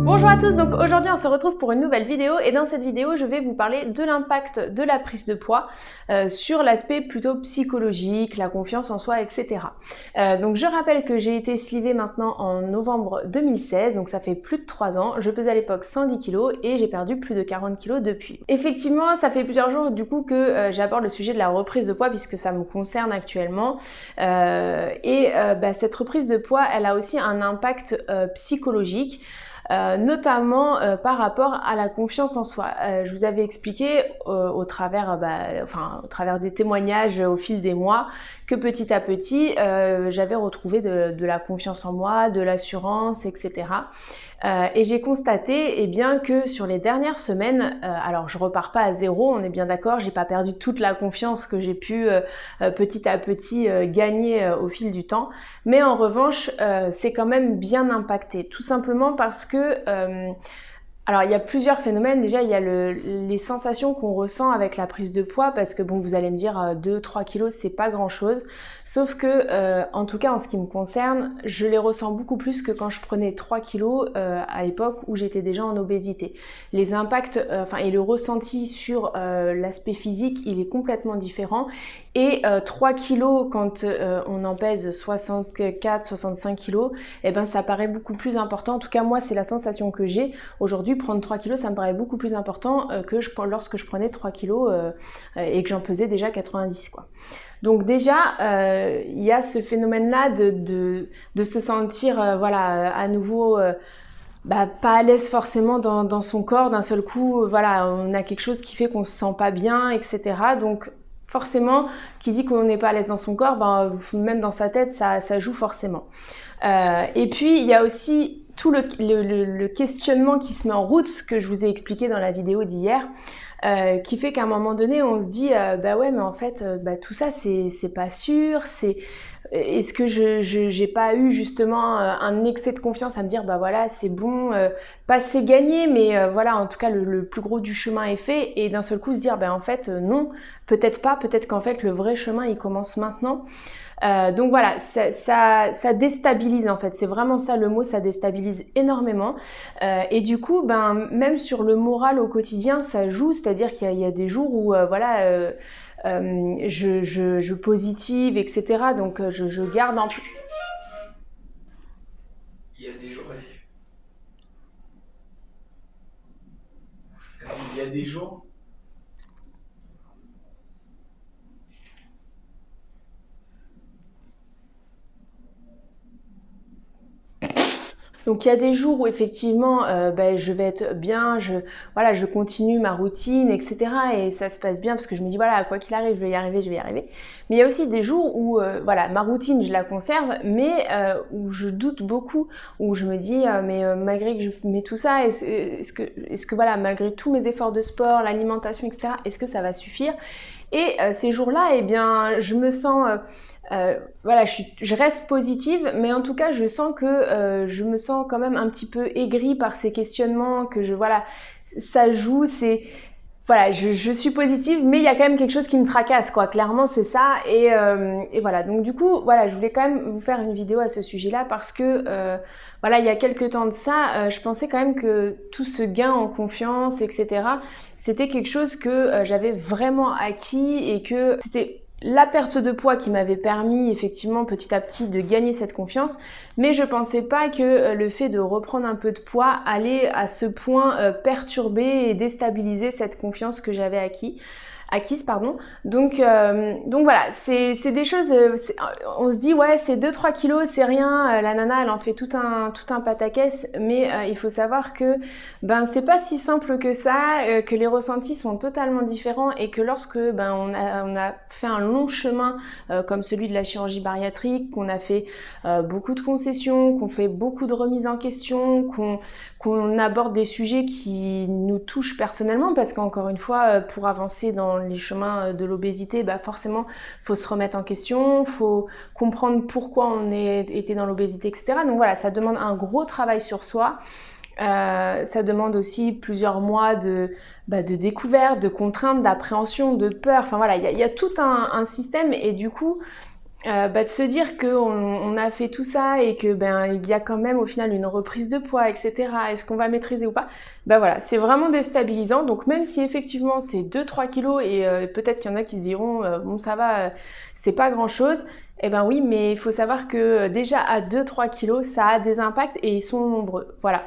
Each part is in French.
Bonjour à tous, donc aujourd'hui on se retrouve pour une nouvelle vidéo et dans cette vidéo je vais vous parler de l'impact de la prise de poids sur l'aspect plutôt psychologique, la confiance en soi, etc. Donc je rappelle que j'ai été slivée maintenant en novembre 2016, donc ça fait plus de 3 ans. Je pesais à l'époque 110 kg et j'ai perdu plus de 40 kg depuis. Effectivement, ça fait plusieurs jours du coup que j'aborde le sujet de la reprise de poids puisque ça me concerne actuellement. Cette reprise de poids, elle a aussi un impact psychologique. Notamment par rapport à la confiance en soi. Je vous avais expliqué au travers des témoignages au fil des mois que petit à petit j'avais retrouvé de la confiance en moi, de l'assurance, etc. Et j'ai constaté que sur les dernières semaines, alors je repars pas à zéro, on est bien d'accord, j'ai pas perdu toute la confiance que j'ai pu petit à petit gagner au fil du temps, mais en revanche c'est quand même bien impacté, tout simplement parce que alors il y a plusieurs phénomènes. Déjà il y a les sensations qu'on ressent avec la prise de poids, parce que bon, vous allez me dire 2-3 kilos c'est pas grand chose, sauf que en tout cas en ce qui me concerne, je les ressens beaucoup plus que quand je prenais 3 kilos à l'époque où j'étais déjà en obésité. Les impacts et le ressenti sur l'aspect physique, il est complètement différent. Et 3 kilos quand on en pèse 64-65 kilos, ça paraît beaucoup plus important. En tout cas moi c'est la sensation que j'ai aujourd'hui. Prendre 3 kilos ça me paraît beaucoup plus important lorsque je prenais 3 kilos et que j'en pesais déjà 90 quoi. Donc déjà il y a ce phénomène là de se sentir à nouveau pas à l'aise forcément dans son corps d'un seul coup. On a quelque chose qui fait qu'on se sent pas bien, etc. Donc forcément, qui dit qu'on n'est pas à l'aise dans son corps, même dans sa tête, ça joue forcément. Et puis, il y a aussi tout le questionnement qui se met en route, ce que je vous ai expliqué dans la vidéo d'hier, qui fait qu'à un moment donné, on se dit ouais, mais en fait, tout ça, c'est pas sûr, est-ce que j'ai pas eu justement un excès de confiance à me dire c'est bon, pas c'est gagné, mais en tout cas le plus gros du chemin est fait, et d'un seul coup se dire en fait non, peut-être pas, peut-être qu'en fait le vrai chemin il commence maintenant. Donc voilà, ça déstabilise en fait, c'est vraiment ça le mot, ça déstabilise énormément. Et du coup, même sur le moral au quotidien, ça joue, c'est-à-dire qu'il y a des jours où je positive, etc. Donc je garde en... Il y a des jours, il y a des jours. Donc il y a des jours où effectivement je vais être bien, je continue ma routine, etc. Et ça se passe bien parce que je me dis quoi qu'il arrive, je vais y arriver. Mais il y a aussi des jours où ma routine je la conserve, mais où je doute beaucoup, où je me dis malgré que je mets tout ça, est-ce que malgré tous mes efforts de sport, l'alimentation, etc., est-ce que ça va suffire? Et ces jours-là, je me sens... je reste positive, mais en tout cas je sens que je me sens quand même un petit peu aigrie par ces questionnements, que ça joue, je suis positive, mais il y a quand même quelque chose qui me tracasse quoi, clairement c'est ça. Et voilà, donc du coup je voulais quand même vous faire une vidéo à ce sujet là, parce que il y a quelques temps de ça, je pensais quand même que tout ce gain en confiance, etc., c'était quelque chose que j'avais vraiment acquis, et que c'était la perte de poids qui m'avait permis effectivement petit à petit de gagner cette confiance. Mais je pensais pas que le fait de reprendre un peu de poids allait à ce point perturber et déstabiliser cette confiance que j'avais acquise. Donc voilà, c'est des choses, on se dit ouais c'est 2-3 kilos, c'est rien, la nana elle en fait tout un pataquès, mais il faut savoir que c'est pas si simple que ça, que les ressentis sont totalement différents, et que lorsque on a fait un long chemin comme celui de la chirurgie bariatrique, qu'on a fait beaucoup de concessions, qu'on fait beaucoup de remises en question, qu'on aborde des sujets qui nous touchent personnellement, parce qu'encore une fois, pour avancer dans les chemins de l'obésité, forcément, faut se remettre en question, faut comprendre pourquoi on était dans l'obésité, etc. Donc voilà, ça demande un gros travail sur soi. Ça demande aussi plusieurs mois de découverte, de contraintes, d'appréhension, de peur. Enfin voilà, il y a tout un système, et du coup, de se dire qu'on a fait tout ça et que il y a quand même au final une reprise de poids, etc. Est-ce qu'on va maîtriser ou pas? Voilà, c'est vraiment déstabilisant. Donc même si effectivement c'est 2-3 kilos et peut-être qu'il y en a qui se diront bon ça va, c'est pas grand-chose. Eh ben oui, mais il faut savoir que déjà à 2-3 kilos, ça a des impacts et ils sont nombreux. Voilà,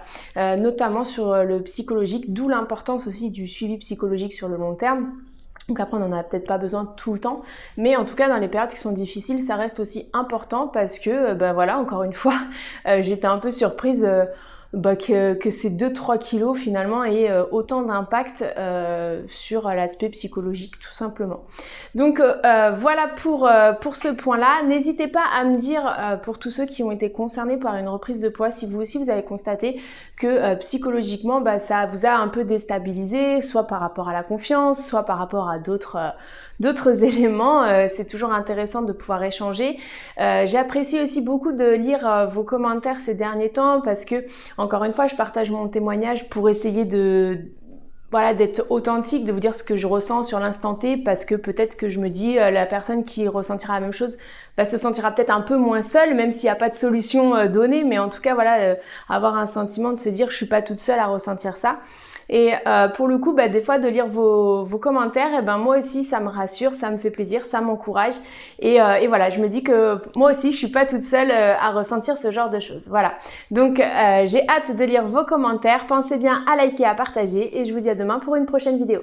notamment sur le psychologique, d'où l'importance aussi du suivi psychologique sur le long terme. Donc après, on n'en a peut-être pas besoin tout le temps, mais en tout cas, dans les périodes qui sont difficiles, ça reste aussi important parce que, voilà, encore une fois, j'étais un peu surprise que ces 2-3 kilos finalement aient autant d'impact sur l'aspect psychologique, tout simplement. Donc voilà pour ce point-là. N'hésitez pas à me dire, pour tous ceux qui ont été concernés par une reprise de poids, si vous aussi vous avez constaté que psychologiquement, ça vous a un peu déstabilisé, soit par rapport à la confiance, soit par rapport à d'autres éléments. C'est toujours intéressant de pouvoir échanger. J'apprécie aussi beaucoup de lire vos commentaires ces derniers temps parce que, encore une fois, je partage mon témoignage pour essayer d'être authentique, de vous dire ce que je ressens sur l'instant T, parce que peut-être que je me dis la personne qui ressentira la même chose se sentira peut-être un peu moins seule, même s'il n'y a pas de solution donnée, mais en tout cas voilà, avoir un sentiment de se dire je suis pas toute seule à ressentir ça. Et pour le coup, des fois de lire vos commentaires, moi aussi ça me rassure, ça me fait plaisir, ça m'encourage et voilà, je me dis que moi aussi je suis pas toute seule à ressentir ce genre de choses. Voilà, donc j'ai hâte de lire vos commentaires, pensez bien à liker, à partager et je vous dis à demain pour une prochaine vidéo.